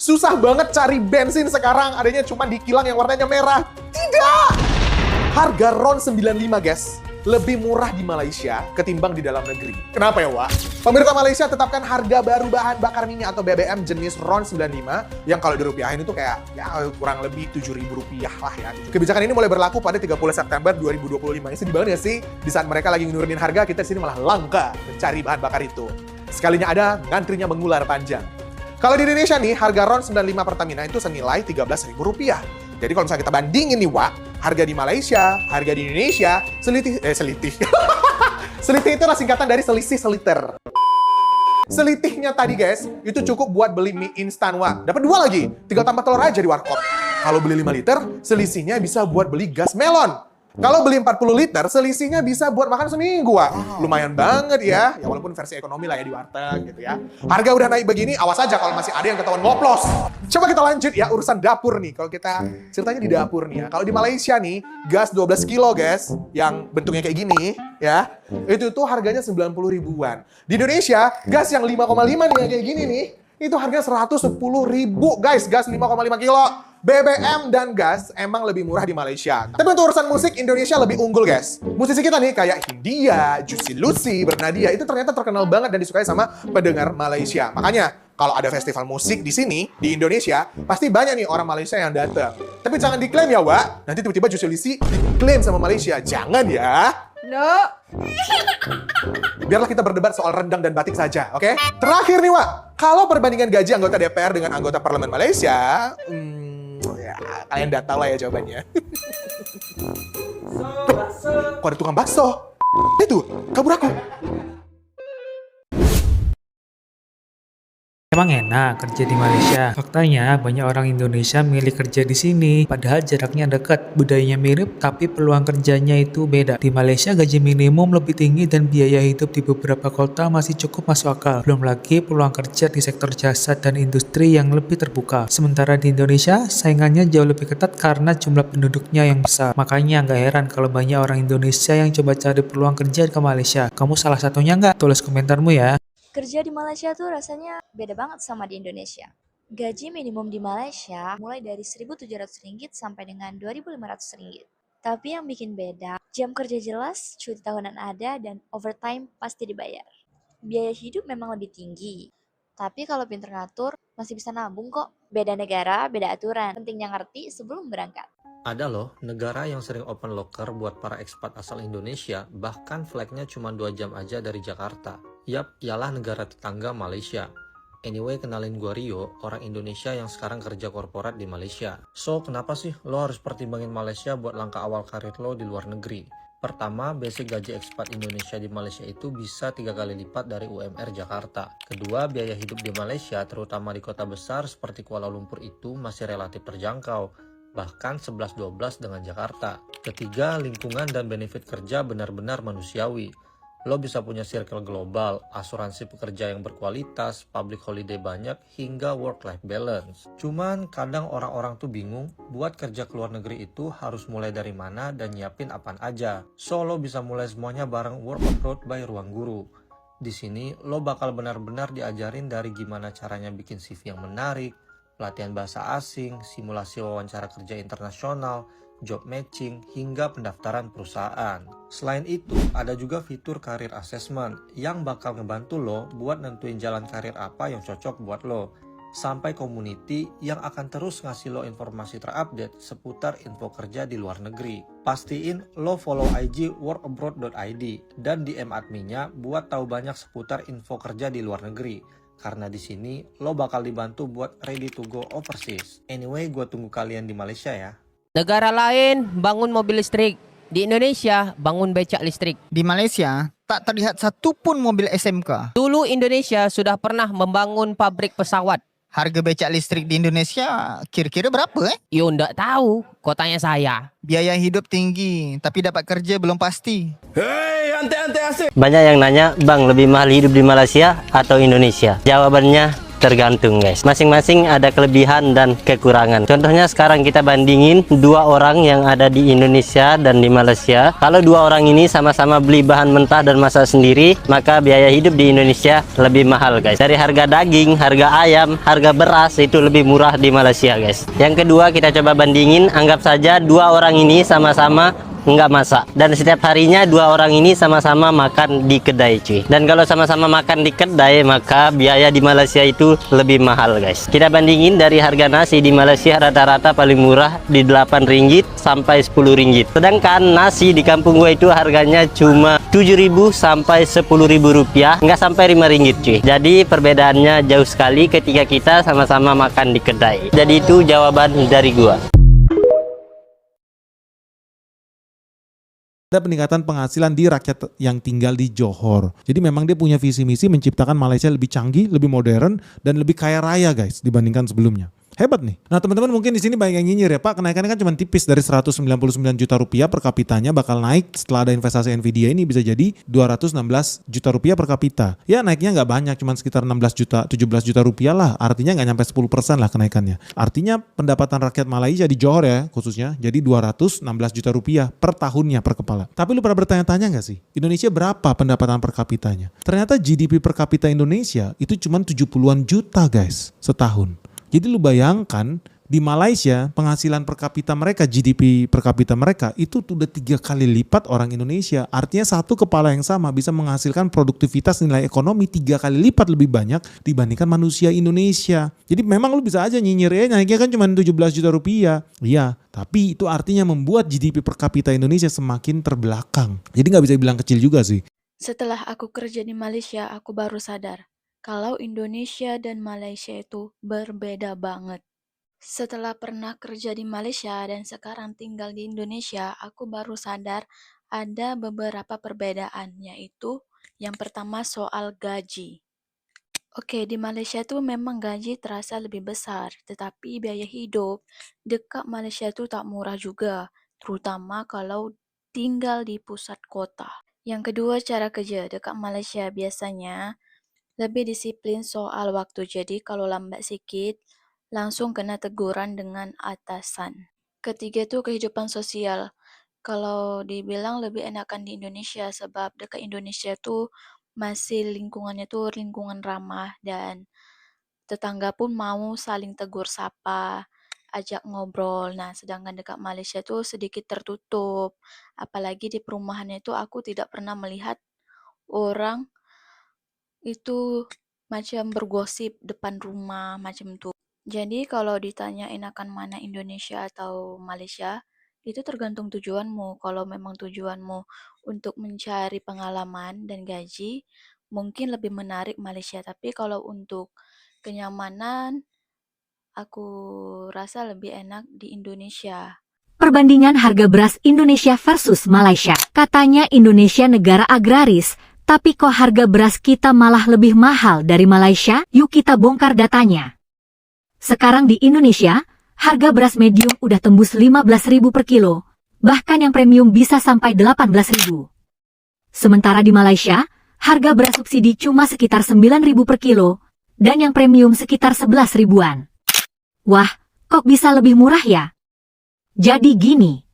Susah banget cari bensin sekarang, adanya cuma di kilang yang warnanya merah. Tidak! Harga RON 95 guys, lebih murah di Malaysia ketimbang di dalam negeri. Kenapa ya, Wak? Pemerintah Malaysia tetapkan harga baru bahan bakar minyak atau BBM jenis RON 95 yang kalau dirupiahin itu kayak ya kurang lebih Rp7.000 lah ya. Kebijakan ini mulai berlaku pada 30 September 2025. Ini sedih banget ya sih? Di saat mereka lagi nurunin harga, kita di sini malah langka mencari bahan bakar itu. Sekalinya ada, ngantrinya mengular panjang. Kalau di Indonesia nih, harga RON 95 Pertamina itu senilai Rp13.000. Jadi kalau misalnya kita bandingin nih, Wak, harga di Malaysia, harga di Indonesia, selitih. Selitih itu adalah singkatan dari selisih seliter. Selitihnya tadi guys, itu cukup buat beli mie instan, Wak. Dapat 2 lagi, tinggal tambah telur aja di warkop. Kalau beli 5 liter, selisihnya bisa buat beli gas melon. Kalau beli 40 liter, selisihnya bisa buat makan seminggu, Wak. Lumayan banget ya. Ya walaupun versi ekonomi lah ya di warteg gitu ya. Harga udah naik begini, awas aja kalau masih ada yang ketahuan ngoplos. Coba kita lanjut ya urusan dapur nih. Kalau kita ceritanya di dapur nih ya. Kalau di Malaysia nih, gas 12 kilo guys, yang bentuknya kayak gini ya. Itu tuh harganya 90 ribuan. Di Indonesia, gas yang 5,5 nih kayak gini nih, itu harganya 110 ribu guys, gas 5,5 kilo. BBM dan gas emang lebih murah di Malaysia. Tapi untuk urusan musik, Indonesia lebih unggul, guys. Musisi kita nih kayak Hindia, Juicy Lucy, Bernadia, itu ternyata terkenal banget dan disukai sama pendengar Malaysia. Makanya, kalau ada festival musik di sini, di Indonesia, pasti banyak nih orang Malaysia yang datang. Tapi jangan diklaim ya, Wak. Nanti tiba-tiba Juicy Lucy diklaim sama Malaysia. Jangan ya. No. Biarlah kita berdebat soal rendang dan batik saja, oke? Terakhir nih, Wak. Kalau perbandingan gaji anggota DPR dengan anggota parlemen Malaysia, ya, kalian udah tahu lah ya jawabannya. Kok ada tukang bakso? Itu, kabur aku. Emang enak kerja di Malaysia. Faktanya banyak orang Indonesia milih kerja di sini. Padahal jaraknya dekat, budayanya mirip, tapi peluang kerjanya itu beda. Di Malaysia gaji minimum lebih tinggi dan biaya hidup di beberapa kota masih cukup masuk akal. Belum lagi peluang kerja di sektor jasa dan industri yang lebih terbuka. Sementara di Indonesia saingannya jauh lebih ketat karena jumlah penduduknya yang besar. Makanya nggak heran kalau banyak orang Indonesia yang coba cari peluang kerja ke Malaysia. Kamu salah satunya nggak? Tulis komentarmu ya. Kerja di Malaysia tuh rasanya beda banget sama di Indonesia. Gaji minimum di Malaysia mulai dari Rp1.700 sampai dengan Rp2.500. Tapi yang bikin beda, jam kerja jelas, cuti tahunan ada, dan overtime pasti dibayar. Biaya hidup memang lebih tinggi. Tapi kalau pinter ngatur, masih bisa nabung kok. Beda negara, beda aturan. Pentingnya ngerti sebelum berangkat. Ada loh negara yang sering open locker buat para ekspat asal Indonesia, bahkan flightnya cuma 2 jam aja dari Jakarta. Yap, ialah negara tetangga Malaysia. Anyway, kenalin gua Rio, orang Indonesia yang sekarang kerja korporat di Malaysia. So, kenapa sih lo harus pertimbangin Malaysia buat langkah awal karir lo di luar negeri? Pertama, basic gaji ekspat Indonesia di Malaysia itu bisa 3 kali lipat dari UMR Jakarta. Kedua, biaya hidup di Malaysia, terutama di kota besar seperti Kuala Lumpur itu masih relatif terjangkau, bahkan 11-12 dengan Jakarta. Ketiga, lingkungan dan benefit kerja benar-benar manusiawi. Lo bisa punya circle global, asuransi pekerja yang berkualitas, public holiday banyak, hingga work-life balance. Cuman kadang orang-orang tuh bingung, buat kerja ke luar negeri itu harus mulai dari mana dan nyiapin apaan aja. So, lo bisa mulai semuanya bareng Work Abroad by Ruang Guru. Di sini, lo bakal benar-benar diajarin dari gimana caranya bikin CV yang menarik, pelatihan bahasa asing, simulasi wawancara kerja internasional, job matching, hingga pendaftaran perusahaan. Selain itu, ada juga fitur career assessment yang bakal ngebantu lo buat nentuin jalan karir apa yang cocok buat lo. Sampai community yang akan terus ngasih lo informasi terupdate seputar info kerja di luar negeri. Pastiin lo follow IG workabroad.id dan DM adminnya buat tahu banyak seputar info kerja di luar negeri. Karena di sini lo bakal dibantu buat ready to go overseas. Anyway, gue tunggu kalian di Malaysia ya. Negara lain bangun mobil listrik, di Indonesia bangun becak listrik. Di Malaysia, tak terlihat satupun mobil SMK. Dulu Indonesia sudah pernah membangun pabrik pesawat. Harga becak listrik di Indonesia kira-kira berapa? Yo, ndak tahu, kau tanya saya. Biaya hidup tinggi, tapi dapat kerja belum pasti. Banyak yang nanya, Bang, lebih mahal hidup di Malaysia atau Indonesia? Jawabannya Tergantung guys, masing-masing ada kelebihan dan kekurangan. Contohnya sekarang kita bandingin dua orang yang ada di Indonesia dan di Malaysia. Kalau dua orang ini sama-sama beli bahan mentah dan masak sendiri, maka biaya hidup di Indonesia lebih mahal guys. Dari harga daging, harga ayam, harga beras itu lebih murah di Malaysia guys. Yang kedua kita coba bandingin, anggap saja dua orang ini sama-sama nggak masak, dan setiap harinya dua orang ini sama-sama makan di kedai cuy. Dan kalau sama-sama makan di kedai, maka biaya di Malaysia itu lebih mahal guys. Kita bandingin dari harga nasi di Malaysia rata-rata paling murah di 8 ringgit sampai 10 ringgit. Sedangkan nasi di kampung gue itu harganya cuma 7.000 sampai 10.000 rupiah, nggak sampai 5 ringgit cuy. Jadi perbedaannya jauh sekali ketika kita sama-sama makan di kedai. Jadi itu jawaban dari gua. Ada peningkatan penghasilan di rakyat yang tinggal di Johor. Jadi memang dia punya visi misi menciptakan Malaysia lebih canggih, lebih modern, dan lebih kaya raya guys dibandingkan sebelumnya. Hebat nih. Nah teman-teman mungkin di sini banyak yang nyinyir ya Pak, kenaikannya kan cuma tipis dari 199 juta rupiah per kapitanya bakal naik setelah ada investasi Nvidia ini bisa jadi 216 juta rupiah per kapita. Ya naiknya nggak banyak, cuma sekitar 16 juta, 17 juta rupiah lah. Artinya nggak nyampe 10% lah kenaikannya. Artinya pendapatan rakyat Malaysia di Johor ya khususnya jadi 216 juta rupiah per tahunnya per kepala. Tapi lu pernah bertanya-tanya nggak sih? Indonesia berapa pendapatan per kapitanya? Ternyata GDP per kapita Indonesia itu cuma 70-an juta guys setahun. Jadi lu bayangkan di Malaysia penghasilan per kapita mereka, GDP per kapita mereka itu udah 3 kali lipat orang Indonesia. Artinya satu kepala yang sama bisa menghasilkan produktivitas nilai ekonomi 3 kali lipat lebih banyak dibandingkan manusia Indonesia. Jadi memang lu bisa aja nyinyir ya naiknya kan cuma 17 juta rupiah. Iya, tapi itu artinya membuat GDP per kapita Indonesia semakin terbelakang. Jadi nggak bisa dibilang kecil juga sih. Setelah aku kerja di Malaysia, aku baru sadar kalau Indonesia dan Malaysia itu berbeda banget. Setelah pernah kerja di Malaysia dan sekarang tinggal di Indonesia, aku baru sadar ada beberapa perbedaan, yaitu yang pertama soal gaji. Oke, di Malaysia tuh memang gaji terasa lebih besar, tetapi biaya hidup dekat Malaysia tuh tak murah juga, terutama kalau tinggal di pusat kota. Yang kedua, cara kerja dekat Malaysia biasanya lebih disiplin soal waktu, jadi kalau lambat sedikit langsung kena teguran dengan atasan. Ketiga tuh kehidupan sosial. Kalau dibilang lebih enakan di Indonesia sebab dekat Indonesia tuh masih lingkungannya tuh lingkungan ramah dan tetangga pun mau saling tegur sapa, ajak ngobrol. Nah, sedangkan dekat Malaysia tuh sedikit tertutup. Apalagi di perumahannya tuh aku tidak pernah melihat orang itu macam bergosip depan rumah macam tuh. Jadi kalau ditanya enakan mana Indonesia atau Malaysia, itu tergantung tujuanmu. Kalau memang tujuanmu untuk mencari pengalaman dan gaji, mungkin lebih menarik Malaysia. Tapi kalau untuk kenyamanan, aku rasa lebih enak di Indonesia. Perbandingan harga beras Indonesia versus Malaysia. Katanya Indonesia negara agraris, tapi kok harga beras kita malah lebih mahal dari Malaysia? Yuk kita bongkar datanya. Sekarang di Indonesia, harga beras medium udah tembus 15.000 per kilo, bahkan yang premium bisa sampai 18.000. Sementara di Malaysia, harga beras subsidi cuma sekitar 9.000 per kilo, dan yang premium sekitar 11 ribuan. Wah, kok bisa lebih murah ya? Jadi gini,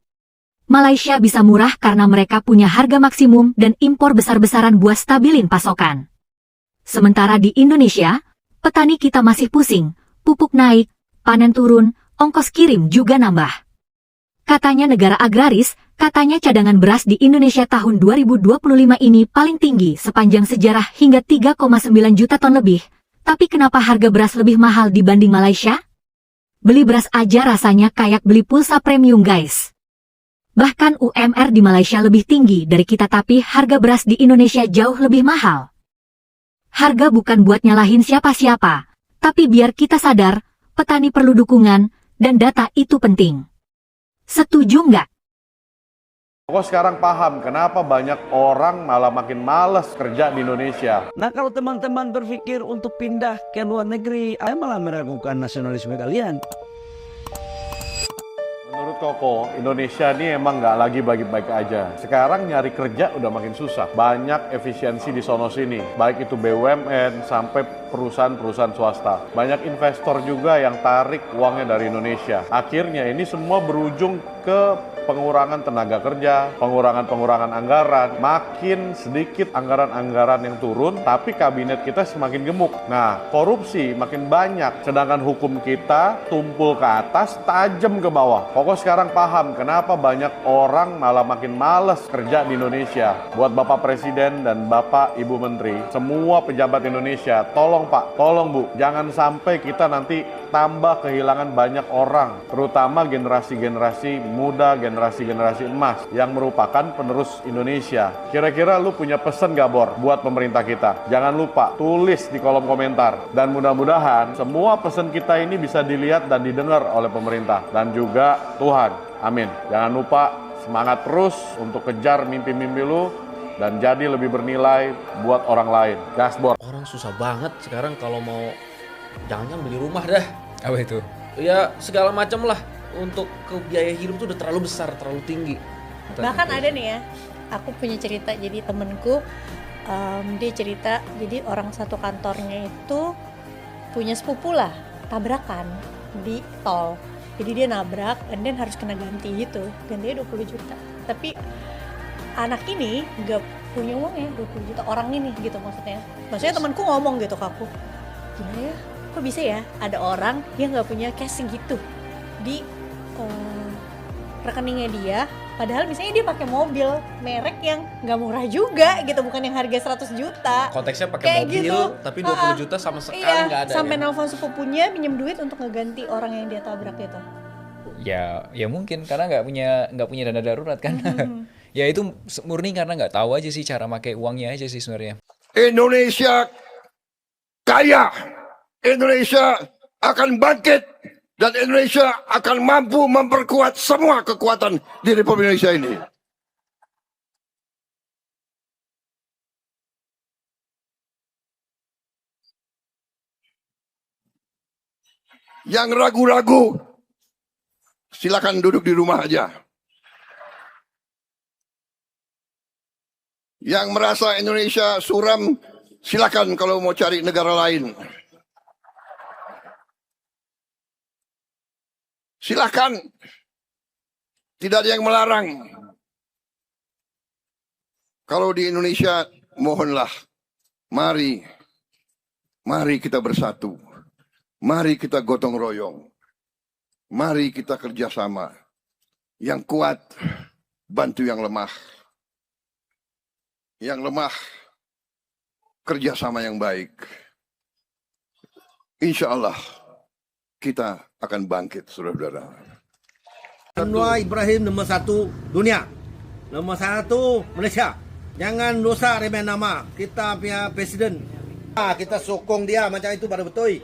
Malaysia bisa murah karena mereka punya harga maksimum dan impor besar-besaran buat stabilin pasokan. Sementara di Indonesia, petani kita masih pusing, pupuk naik, panen turun, ongkos kirim juga nambah. Katanya negara agraris, katanya cadangan beras di Indonesia tahun 2025 ini paling tinggi sepanjang sejarah hingga 3,9 juta ton lebih. Tapi kenapa harga beras lebih mahal dibanding Malaysia? Beli beras aja rasanya kayak beli pulsa premium guys. Bahkan UMR di Malaysia lebih tinggi dari kita tapi harga beras di Indonesia jauh lebih mahal. Harga bukan buat nyalahin siapa-siapa, tapi biar kita sadar, petani perlu dukungan, dan data itu penting. Setuju nggak? Aku sekarang paham kenapa banyak orang malah makin malas kerja di Indonesia. Nah kalau teman-teman berpikir untuk pindah ke luar negeri, saya malah meragukan nasionalisme kalian. Menurut menurut Koko, Indonesia ini emang nggak lagi baik-baik aja. Sekarang nyari kerja udah makin susah. Banyak efisiensi di sono-sini, baik itu BUMN sampai perusahaan-perusahaan swasta. Banyak investor juga yang tarik uangnya dari Indonesia. Akhirnya ini semua berujung ke pengurangan tenaga kerja, pengurangan anggaran, makin sedikit anggaran-anggaran yang turun, tapi kabinet kita semakin gemuk. Nah, korupsi makin banyak, sedangkan hukum kita tumpul ke atas, tajam ke bawah. Pokoknya sekarang paham kenapa banyak orang malah makin males kerja di Indonesia. Buat Bapak Presiden dan Bapak Ibu Menteri, semua pejabat Indonesia, tolong Pak, tolong Bu, jangan sampai kita nanti tambah kehilangan banyak orang, terutama generasi-generasi muda, generasi-generasi emas yang merupakan penerus Indonesia. Kira-kira lu punya pesan gak, Bor, buat pemerintah kita? Jangan lupa tulis di kolom komentar. Dan mudah-mudahan semua pesan kita ini bisa dilihat dan didengar oleh pemerintah dan juga Tuhan. Amin. Jangan lupa semangat terus untuk kejar mimpi-mimpi lu dan jadi lebih bernilai buat orang lain. Gas, Bor. Orang susah banget sekarang kalau mau jangan beli rumah dah. Apa itu? Ya segala macam lah. Untuk ke biaya hidup tuh udah terlalu besar, terlalu tinggi. Bahkan ada nih ya, aku punya cerita, jadi temenku dia cerita, jadi orang satu kantornya itu punya sepupu lah, tabrakan di tol. Jadi dia nabrak dan harus kena ganti gitu, gantinya 20 juta. Tapi anak ini gak punya uang ya 20 juta, orang ini gitu maksudnya. Maksudnya temanku ngomong gitu ke aku, gimana ya, kok bisa ya ada orang yang gak punya cash gitu di rekeningnya dia, padahal misalnya dia pakai mobil merek yang nggak murah juga gitu, bukan yang harga 100 juta. Konteksnya pakai mobil gitu, tapi 20 juta sama sekali nggak ada. Sampai ya? Nelfon sepupunya minjem duit untuk ngeganti orang yang dia tabrak itu. Ya mungkin karena nggak punya dana darurat kan. Ya itu murni karena nggak tahu aja sih cara pakai uangnya aja sih sebenarnya. Indonesia kaya, Indonesia akan bangkit. Dan Indonesia akan mampu memperkuat semua kekuatan di Republik Indonesia ini. Yang ragu-ragu, silakan duduk di rumah aja. Yang merasa Indonesia suram, silakan kalau mau cari negara lain. Silakan, tidak ada yang melarang. Kalau di Indonesia, mohonlah, mari kita bersatu, mari kita gotong royong, mari kita kerjasama. Yang kuat, bantu yang lemah. Yang lemah, kerjasama yang baik. Insya Allah, kita akan bangkit, saudara-saudara. Anwar Ibrahim nomor 1 dunia, nomor 1 Malaysia. Jangan dosa remeh nama kita punya presiden. Kita sokong dia macam itu baru betul.